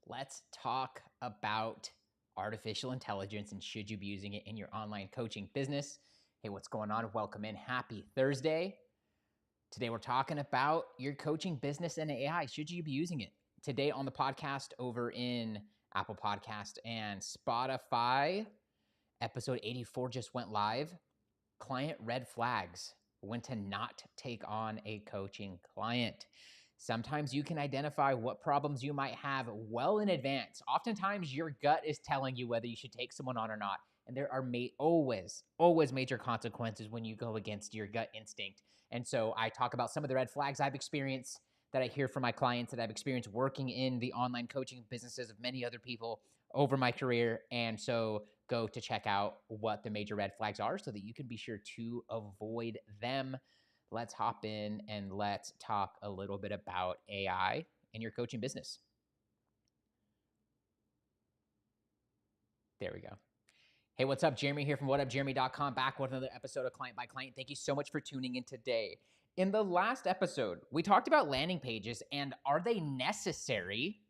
let's talk about artificial intelligence and should you be using it in your online coaching business. Hey, what's going on? Welcome in. Happy Thursday. Today we're talking about your coaching business and AI. Should you be using it? Today on the podcast over in Apple Podcast and Spotify, episode 84 just went live. Client red flags, when to not take on a coaching client. Sometimes you can identify what problems you might have well in advance. Oftentimes your gut is telling you whether you should take someone on or not. And there are always major consequences when you go against your gut instinct. And so I talk about some of the red flags I've experienced, that I hear from my clients, that I've experienced working in the online coaching businesses of many other people over my career. And so go to check out what the major red flags are so that you can be sure to avoid them. Let's hop in and let's talk a little bit about AI in your coaching business. There we go. Hey, what's up? Jeremy here from whatupjeremy.com, back with another episode of Client by Client. Thank you so much for tuning in today. In the last episode, we talked about landing pages and are they necessary?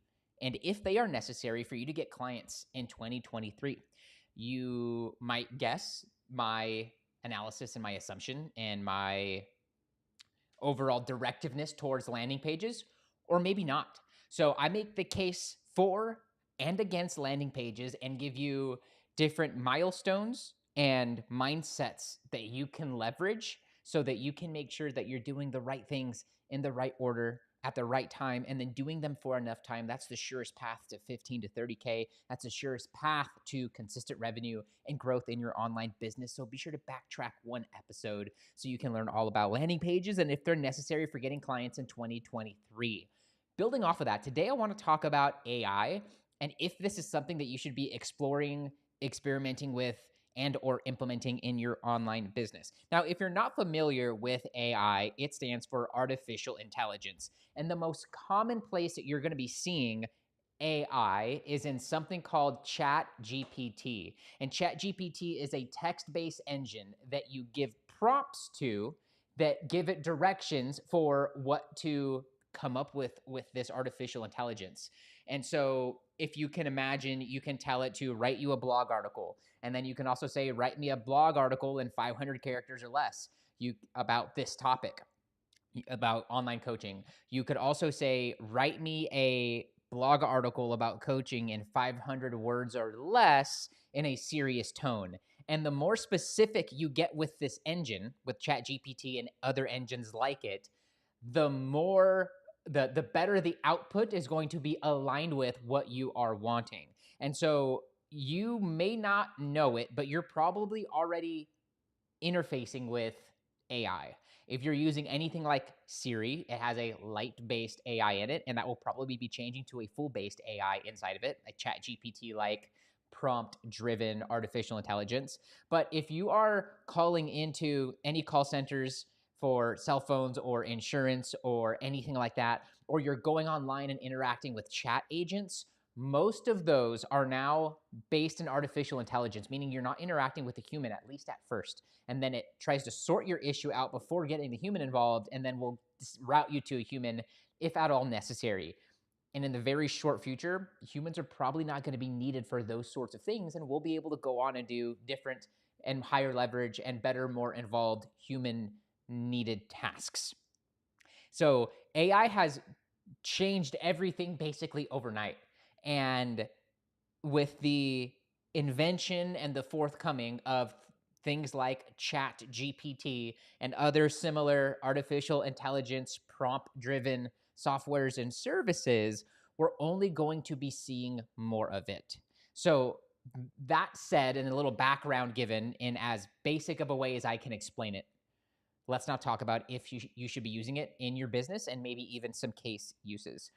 And if they are necessary for you to get clients in 2023, you might guess my analysis and my assumption and my overall directiveness towards landing pages, or maybe not. So I make the case for and against landing pages and give you different milestones and mindsets that you can leverage so that you can make sure that you're doing the right things in the right order at the right time, and then doing them for enough time. That's the surest path to 15 to 30K. That's the surest path to consistent revenue and growth in your online business. So be sure to backtrack one episode so you can learn all about landing pages and if they're necessary for getting clients in 2023. Building off of that, today I want to talk about AI and if this is something that you should be exploring, experimenting with, and or implementing in your online business. Now, if you're not familiar with AI, it stands for artificial intelligence. And the most common place that you're going to be seeing AI is in something called ChatGPT. And ChatGPT is a text-based engine that you give prompts to that give it directions for what to come up with this artificial intelligence. And so if you can imagine, you can tell it to write you a blog article. And then you can also say, write me a blog article in 500 characters or less about this topic, about online coaching. You could also say, write me a blog article about coaching in 500 words or less in a serious tone. And the more specific you get with this engine, with ChatGPT and other engines like it, the more the better the output is going to be aligned with what you are wanting. And so you may not know it, but you're probably already interfacing with AI. If you're using anything like Siri, it has a light-based AI in it, and that will probably be changing to a full-based AI inside of it, a ChatGPT-like prompt-driven artificial intelligence. But if you are calling into any call centers for cell phones or insurance or anything like that, or you're going online and interacting with chat agents, most of those are now based in artificial intelligence, meaning you're not interacting with a human, at least at first. And then it tries to sort your issue out before getting the human involved, and then will route you to a human if at all necessary. And in the very short future, humans are probably not going to be needed for those sorts of things, and we'll be able to go on and do different and higher leverage and better, more involved human needed tasks. So AI has changed everything basically overnight. And with the invention and the forthcoming of things like ChatGPT and other similar artificial intelligence prompt-driven softwares and services, we're only going to be seeing more of it. So that said, and a little background given in as basic of a way as I can explain it, let's now talk about if you should be using it in your business and maybe even some case uses.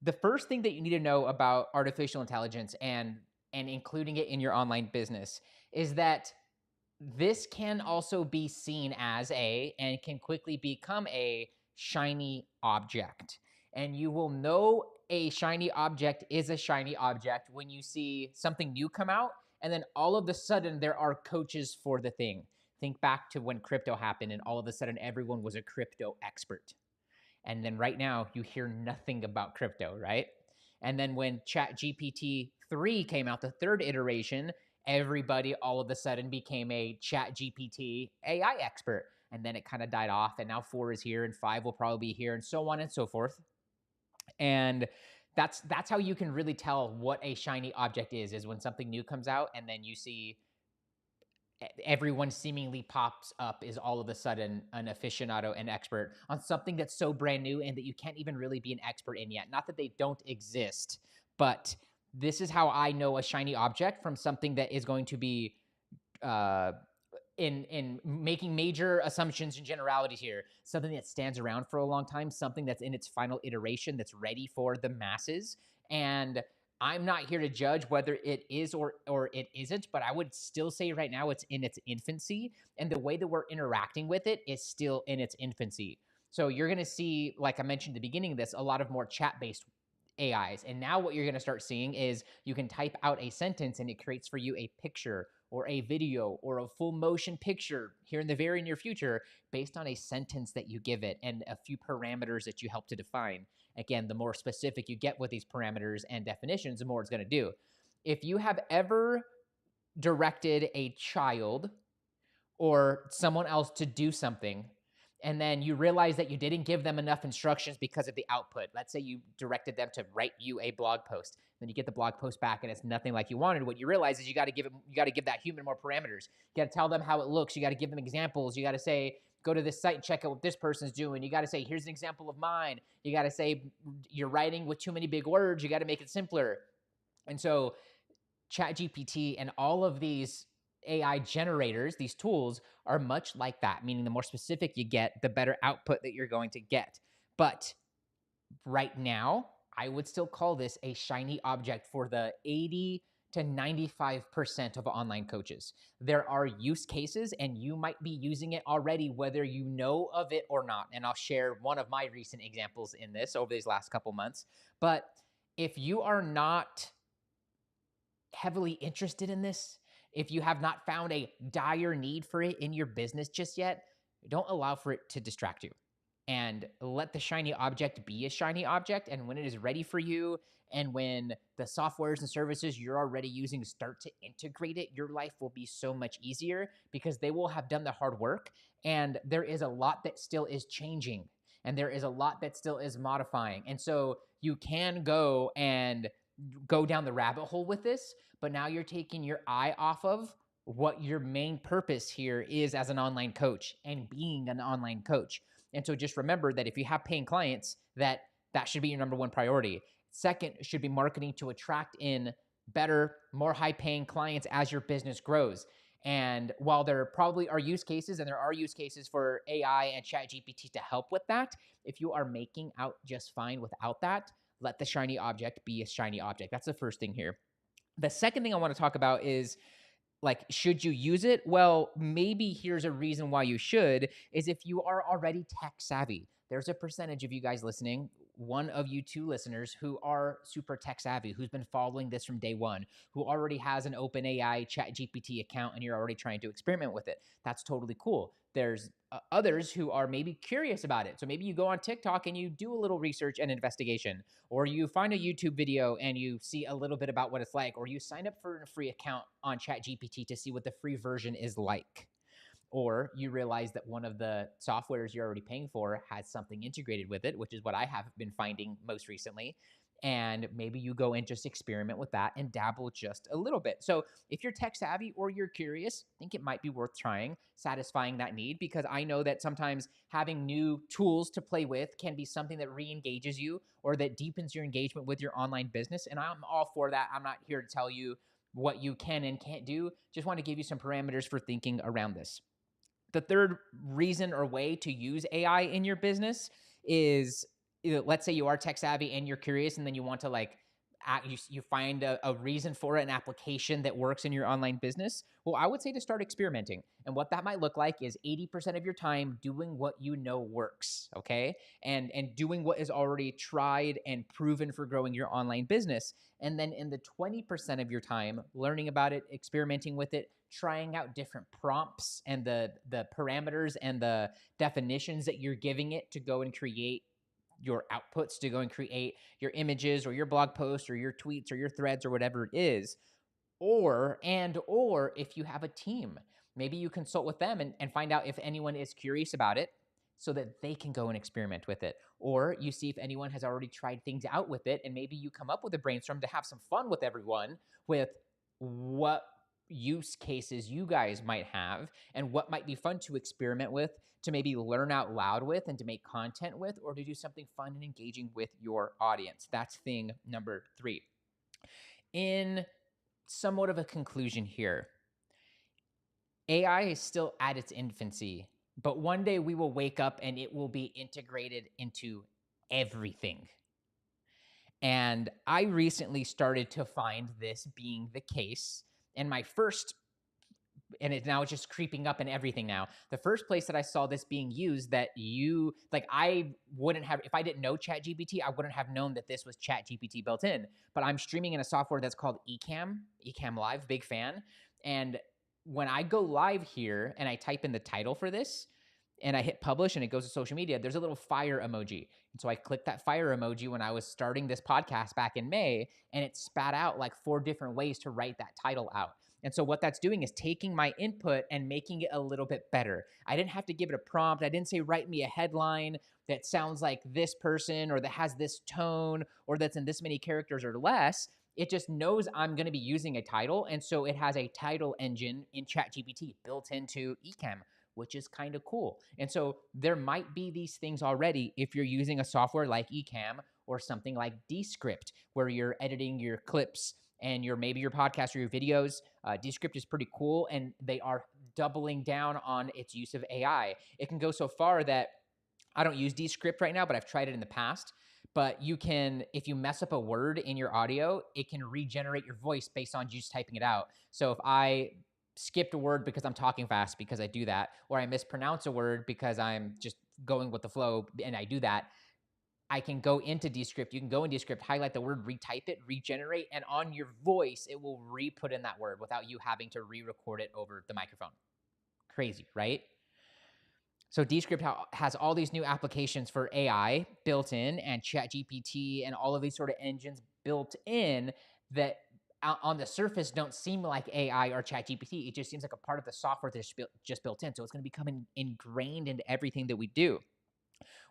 The first thing that you need to know about artificial intelligence and including it in your online business is that this can also be seen as and can quickly become a shiny object. And you will know a shiny object is a shiny object when you see something new come out, and then all of a sudden there are coaches for the thing. Think back to when crypto happened and all of a sudden everyone was a crypto expert. And then right now you hear nothing about crypto, right? And then when ChatGPT 3 came out, the third iteration, everybody all of a sudden became a ChatGPT AI expert. And then it kind of died off. And now 4 is here and 5 will probably be here and so on and so forth. And that's how you can really tell what a shiny object is when something new comes out and then you see everyone seemingly pops up is all of a sudden an aficionado and expert on something that's so brand new and that you can't even really be an expert in yet. Not that they don't exist, but this is how I know a shiny object from something that is going to be uh, in making major assumptions and generalities here, something that stands around for a long time, something that's in its final iteration, that's ready for the masses. And I'm not here to judge whether it is or it isn't, but I would still say right now it's in its infancy, and the way that we're interacting with it is still in its infancy. So you're going to see, like I mentioned at the beginning of this, a lot of more chat-based AIs. And now what you're going to start seeing is you can type out a sentence and it creates for you a picture or a video or a full motion picture here in the very near future based on a sentence that you give it and a few parameters that you help to define. Again, the more specific you get with these parameters and definitions, the more it's going to do. If you have ever directed a child or someone else to do something, and then you realize that you didn't give them enough instructions because of the output. Let's say you directed them to write you a blog post. Then you get the blog post back and it's nothing like you wanted. What you realize is you got to give that human more parameters. You got to tell them how it looks. You got to give them examples. You got to say, go to this site and check out what this person's doing. You got to say, here's an example of mine. You got to say, you're writing with too many big words. You got to make it simpler. And so ChatGPT and all of these AI generators, these tools, are much like that, meaning the more specific you get, the better output that you're going to get. But right now, I would still call this a shiny object for the 80 to 95% of online coaches. There are use cases, and you might be using it already, whether you know of it or not. And I'll share one of my recent examples in this over these last couple months. But if you are not heavily interested in this, if you have not found a dire need for it in your business just yet, don't allow for it to distract you. And let the shiny object be a shiny object. And when it is ready for you, and when the softwares and services you're already using start to integrate it, your life will be so much easier because they will have done the hard work. And there is a lot that still is changing, and there is a lot that still is modifying. And so you can go down the rabbit hole with this, but now you're taking your eye off of what your main purpose here is as an online coach and being an online coach. And so just remember that if you have paying clients, that should be your number one priority. Second should be marketing to attract in better, more high paying clients as your business grows. And while there probably are use cases, and there are use cases for AI and ChatGPT to help with that, if you are making out just fine without that, let the shiny object be a shiny object. That's the first thing here. The second thing I want to talk about is, like, should you use it? Well, maybe here's a reason why you should, is if you are already tech savvy. There's a percentage of you guys listening, one of you two listeners, who are super tech savvy, who's been following this from day one, who already has an OpenAI ChatGPT account, and you're already trying to experiment with it. That's totally cool. There's others who are maybe curious about it. So maybe you go on TikTok and you do a little research and investigation, or you find a YouTube video and you see a little bit about what it's like, or you sign up for a free account on ChatGPT to see what the free version is like. Or you realize that one of the softwares you're already paying for has something integrated with it, which is what I have been finding most recently. And maybe you go and just experiment with that and dabble just a little bit. So if you're tech savvy or you're curious, I think it might be worth trying, satisfying that need, because I know that sometimes having new tools to play with can be something that re-engages you or that deepens your engagement with your online business. And I'm all for that. I'm not here to tell you what you can and can't do. Just want to give you some parameters for thinking around this. The third reason or way to use AI in your business is, let's say you are tech savvy and you're curious, and then you want to you find a reason for it, an application that works in your online business. Well, I would say to start experimenting. And what that might look like is 80% of your time doing what you know works, okay? And doing what is already tried and proven for growing your online business. And then in the 20% of your time, learning about it, experimenting with it, trying out different prompts and the parameters and the definitions that you're giving it to go and create your outputs to go and create your images or your blog posts or your tweets or your threads or whatever it is. Or if you have a team, maybe you consult with them and find out if anyone is curious about it so that they can go and experiment with it. Or you see if anyone has already tried things out with it, and maybe you come up with a brainstorm to have some fun with everyone with what use cases you guys might have and what might be fun to experiment with, to maybe learn out loud with, and to make content with, or to do something fun and engaging with your audience. That's thing number 3. In somewhat of a conclusion here, AI is still at its infancy, but one day we will wake up and it will be integrated into everything. And I recently started to find this being the case. And it's just creeping up in everything now. The first place that I saw this being used, that I wouldn't have, if I didn't know ChatGPT, I wouldn't have known that this was ChatGPT built in. But I'm streaming in a software that's called Ecamm Live, big fan. And when I go live here and I type in the title for this and I hit publish and it goes to social media, there's a little fire emoji. And so I clicked that fire emoji when I was starting this podcast back in May, and it spat out like 4 different ways to write that title out. And so what that's doing is taking my input and making it a little bit better. I didn't have to give it a prompt. I didn't say, write me a headline that sounds like this person or that has this tone or that's in this many characters or less. It just knows I'm going to be using a title. And so it has a title engine in ChatGPT built into Ecamm, which is kind of cool. And so there might be these things already if you're using a software like Ecamm or something like Descript, where you're editing your clips and maybe your podcast or your videos. Descript is pretty cool, and they are doubling down on its use of AI. It can go so far that I don't use Descript right now, but I've tried it in the past. But you can, if you mess up a word in your audio, it can regenerate your voice based on you just typing it out. So if I skipped a word because I'm talking fast, because I do that, or I mispronounce a word because I'm just going with the flow and I do that, I can go into Descript. You can go in Descript, highlight the word, retype it, regenerate, and on your voice, it will re-put in that word without you having to re-record it over the microphone. Crazy, right? So Descript has all these new applications for AI built in, and ChatGPT and all of these sort of engines built in that on the surface don't seem like AI or ChatGPT. It just seems like a part of the software that's just built in. So it's going to become ingrained into everything that we do.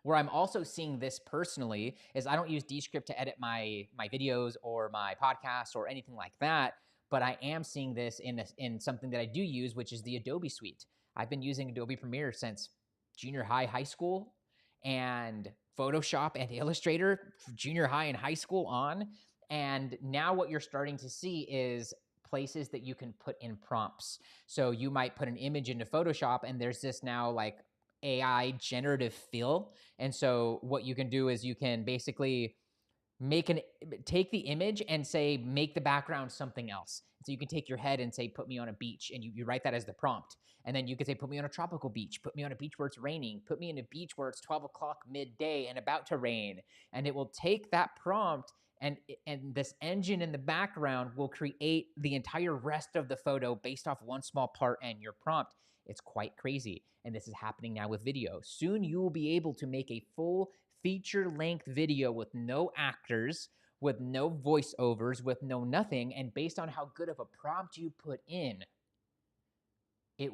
Where I'm also seeing this personally is I don't use Descript to edit my videos or my podcasts or anything like that, but I am seeing this in something that I do use, which is the Adobe Suite. I've been using Adobe Premiere since junior high school, and Photoshop and Illustrator, junior high and high school on. And now what you're starting to see is places that you can put in prompts. So you might put an image into Photoshop, and there's this now like AI generative fill. And so what you can do is you can basically take the image and say, make the background something else. So you can take your head and say, put me on a beach, and you write that as the prompt. And then you could say, put me on a tropical beach, put me on a beach where it's raining, put me in a beach where it's 12 o'clock midday and about to rain. And it will take that prompt, and this engine in the background will create the entire rest of the photo based off one small part and your prompt. It's quite crazy. And this is happening now with video. Soon you will be able to make a full feature-length video with no actors, with no voiceovers, with no nothing, and based on how good of a prompt you put in, it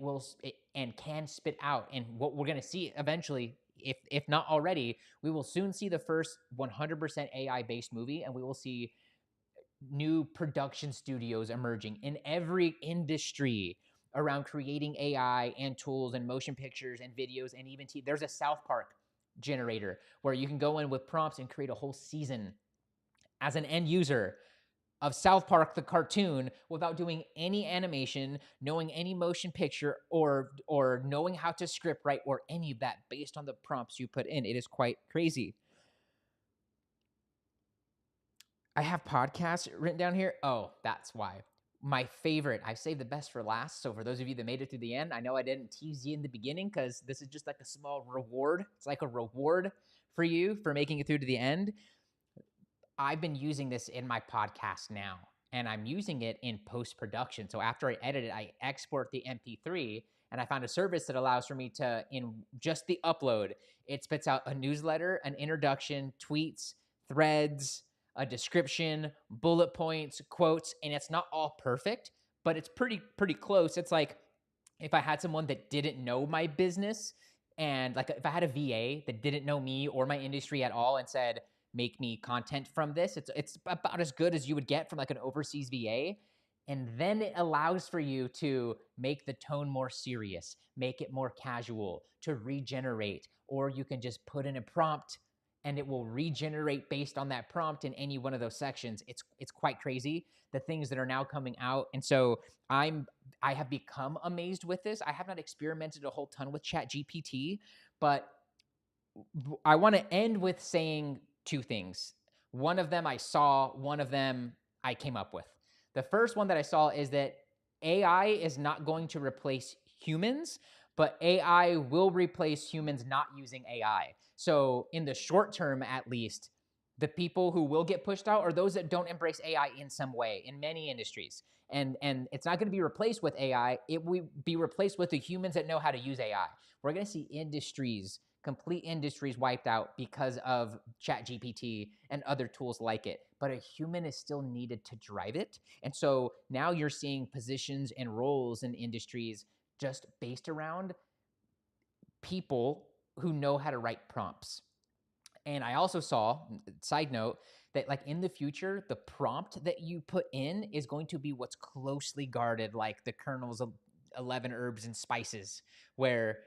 can spit out. And what we're going to see eventually, if not already, we will soon see the first 100% AI-based movie, and we will see new production studios emerging in every industry around creating AI and tools and motion pictures and videos and even TV. There's a South Park generator where you can go in with prompts and create a whole season as an end user of South Park, the cartoon, without doing any animation, knowing any motion picture, or knowing how to script write or any of that based on the prompts you put in. It is quite crazy. I have podcasts written down here. Oh, that's why. My favorite, I saved the best for last. So for those of you that made it to the end, I know I didn't tease you in the beginning because this is just like a small reward. It's like a reward for you for making it through to the end. I've been using this in my podcast now, and I'm using it in post-production. So after I edit it, I export the MP3, And I found a service that allows for me to, in just the upload, it spits out a newsletter, an introduction, tweets, threads, a description, bullet points, quotes, and it's not all perfect, but it's pretty close. It's like if I had someone that didn't know my business, and like if I had a VA that didn't know me or my industry at all and said, make me content from this, it's about as good as you would get from like an overseas VA. And then it allows for you to make the tone more serious, make it more casual, to regenerate, or you can just put in a prompt and it will regenerate based on that prompt in any one of those sections. It's quite crazy, the things that are now coming out. And so I have become amazed with this. I have not experimented a whole ton with ChatGPT, but I want to end with saying two things. One of them I saw, one of them I came up with. The first one that I saw is that AI is not going to replace humans, but AI will replace humans not using AI. So, in the short term, at least, the people who will get pushed out are those that don't embrace AI in some way in many industries. And it's not going to be replaced with AI. It will be replaced with the humans that know how to use AI. We're going to see complete industries wiped out because of ChatGPT and other tools like it. But a human is still needed to drive it. And so now you're seeing positions and roles in industries just based around people who know how to write prompts. And I also saw, side note, that like in the future, the prompt that you put in is going to be what's closely guarded, like the Colonel's 11 herbs and spices, where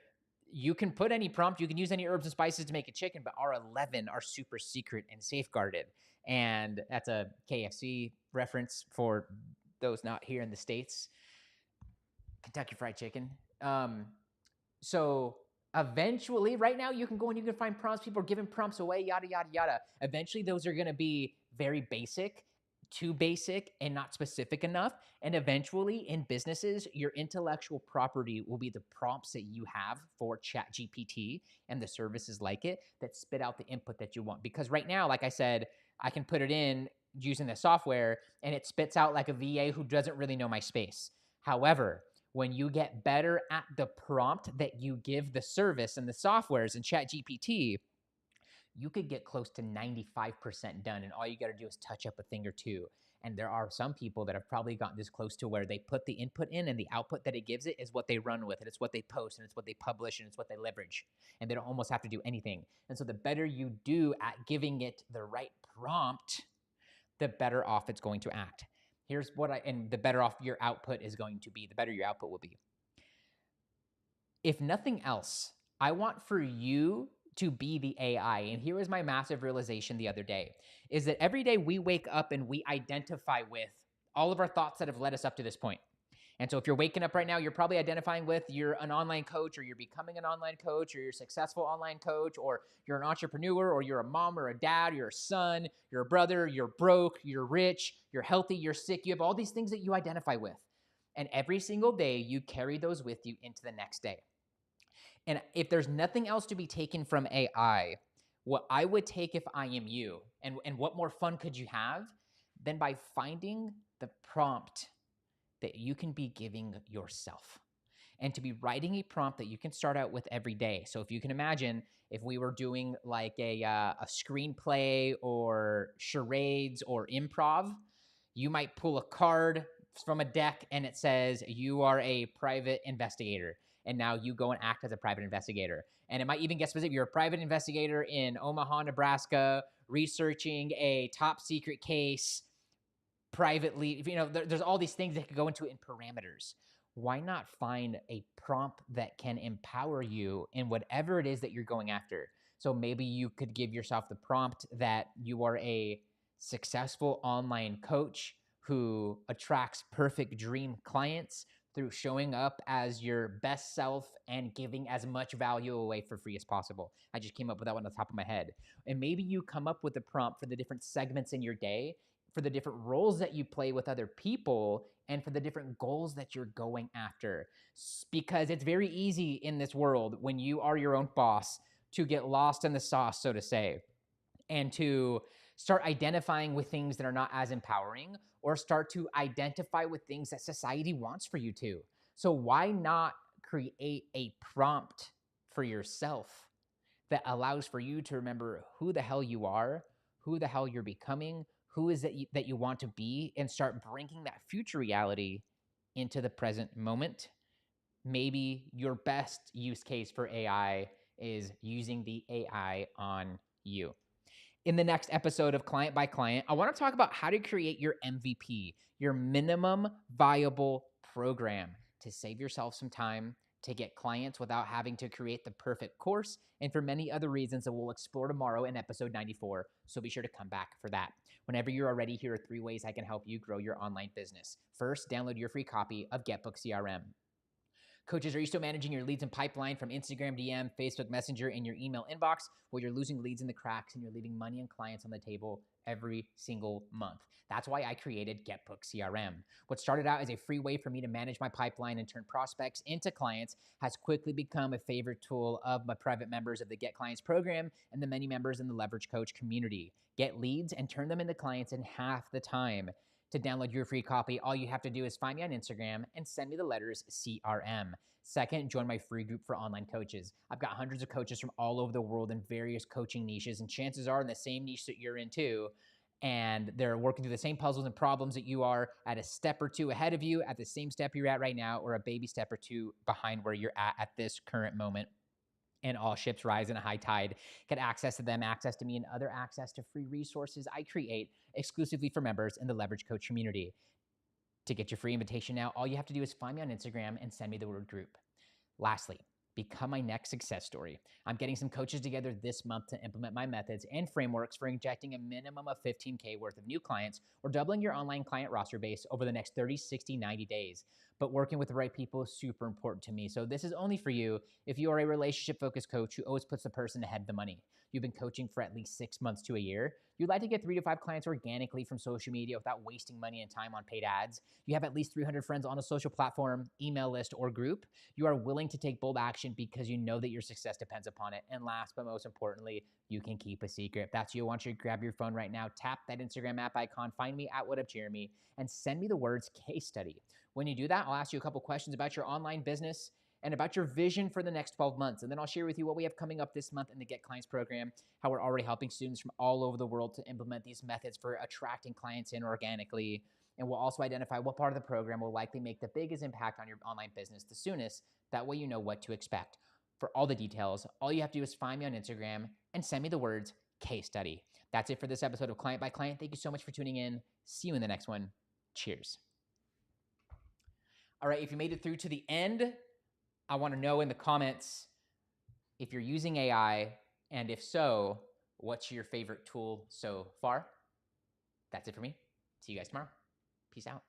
you can put any prompt, you can use any herbs and spices to make a chicken, but our 11 are super secret and safeguarded. And that's a KFC reference for those not here in the States. Kentucky Fried Chicken. So eventually, right now, you can go and you can find prompts. People are giving prompts away, yada, yada, yada. Eventually, those are going to be very basic, too basic, and not specific enough. And eventually, in businesses, your intellectual property will be the prompts that you have for ChatGPT and the services like it that spit out the input that you want. Because right now, like I said, I can put it in using the software and it spits out like a VA who doesn't really know my space. However, when you get better at the prompt that you give the service and the softwares and ChatGPT, you could get close to 95% done. And all you got to do is touch up a thing or two. And there are some people that have probably gotten this close to where they put the input in and the output that it gives it is what they run with. And it's what they post and it's what they publish and it's what they leverage. And they don't almost have to do anything. And so the better you do at giving it the right prompt, the better off it's going to act. And the better off your output is going to be, the better your output will be. If nothing else, I want for you to be the AI. And here was my massive realization the other day, is that every day we wake up and we identify with all of our thoughts that have led us up to this point. And so if you're waking up right now, you're probably identifying with you're an online coach or you're becoming an online coach or you're a successful online coach or you're an entrepreneur or you're a mom or a dad, you're a son, you're a brother, you're broke, you're rich, you're healthy, you're sick. You have all these things that you identify with. And every single day you carry those with you into the next day. And if there's nothing else to be taken from AI, what I would take if I am you, and what more fun could you have than by finding the prompt that you can be giving yourself and to be writing a prompt that you can start out with every day. So if you can imagine, if we were doing like a screenplay or charades or improv, you might pull a card from a deck and it says you are a private investigator. And now you go and act as a private investigator. And it might even get specific. You're a private investigator in Omaha, Nebraska, researching a top secret case privately. There's all these things that could go into it in parameters. Why not find a prompt that can empower you in whatever it is that you're going after? So maybe you could give yourself the prompt that you are a successful online coach who attracts perfect dream clients through showing up as your best self and giving as much value away for free as possible. I just came up with that one on the top of my head. And maybe you come up with a prompt for the different segments in your day, for the different roles that you play with other people, and for the different goals that you're going after. Because it's very easy in this world when you are your own boss to get lost in the sauce, so to say, and to start identifying with things that are not as empowering or start to identify with things that society wants for you to. So why not create a prompt for yourself that allows for you to remember who the hell you are, who the hell you're becoming, who is it that you want to be, and start bringing that future reality into the present moment. Maybe your best use case for AI is using the AI on you. In the next episode of Client by Client, I want to talk about how to create your MVP, your minimum viable program, to save yourself some time, to get clients without having to create the perfect course, and for many other reasons that we'll explore tomorrow in episode 94. So be sure to come back for that. Whenever you're ready, here are 3 ways I can help you grow your online business. First, download your free copy of GetBookedCRM. Coaches, are you still managing your leads and pipeline from Instagram DM, Facebook Messenger, and your email inbox? Well, you're losing leads in the cracks and you're leaving money and clients on the table every single month. That's why I created GetBookedCRM. What started out as a free way for me to manage my pipeline and turn prospects into clients has quickly become a favorite tool of my private members of the Get Clients program and the many members in the Leverage Coach community. Get leads and turn them into clients in half the time. To download your free copy, all you have to do is find me on Instagram and send me the letters CRM. Second, join my free group for online coaches. I've got hundreds of coaches from all over the world in various coaching niches, and chances are in the same niche that you're in too. And they're working through the same puzzles and problems that you are, at a step or two ahead of you, at the same step you're at right now, or a baby step or two behind where you're at this current moment. And all ships rise in a high tide. Get access to them, access to me, and other access to free resources I create exclusively for members in the Leverage Coach community. To get your free invitation now, all you have to do is find me on Instagram and send me the word group. Lastly, become my next success story. I'm getting some coaches together this month to implement my methods and frameworks for injecting a minimum of 15K worth of new clients or doubling your online client roster base over the next 30, 60, 90 days. But working with the right people is super important to me. So this is only for you if you are a relationship-focused coach who always puts the person ahead of the money. You've been coaching for at least 6 months to a year. You'd like to get 3 to 5 clients organically from social media without wasting money and time on paid ads. You have at least 300 friends on a social platform, email list, or group. You are willing to take bold action because you know that your success depends upon it. And last but most importantly, you can keep a secret. If that's you, I want you to grab your phone right now, tap that Instagram app icon, find me at WhatUpJeremy, and send me the words case study. When you do that, I'll ask you a couple questions about your online business and about your vision for the next 12 months. And then I'll share with you what we have coming up this month in the Get Clients program, how we're already helping students from all over the world to implement these methods for attracting clients in organically. And we'll also identify what part of the program will likely make the biggest impact on your online business the soonest. That way you know what to expect. For all the details, all you have to do is find me on Instagram and send me the words case study. That's it for this episode of Client by Client. Thank you so much for tuning in. See you in the next one. Cheers. All right, if you made it through to the end, I want to know in the comments if you're using AI, and if so, what's your favorite tool so far? That's it for me. See you guys tomorrow. Peace out.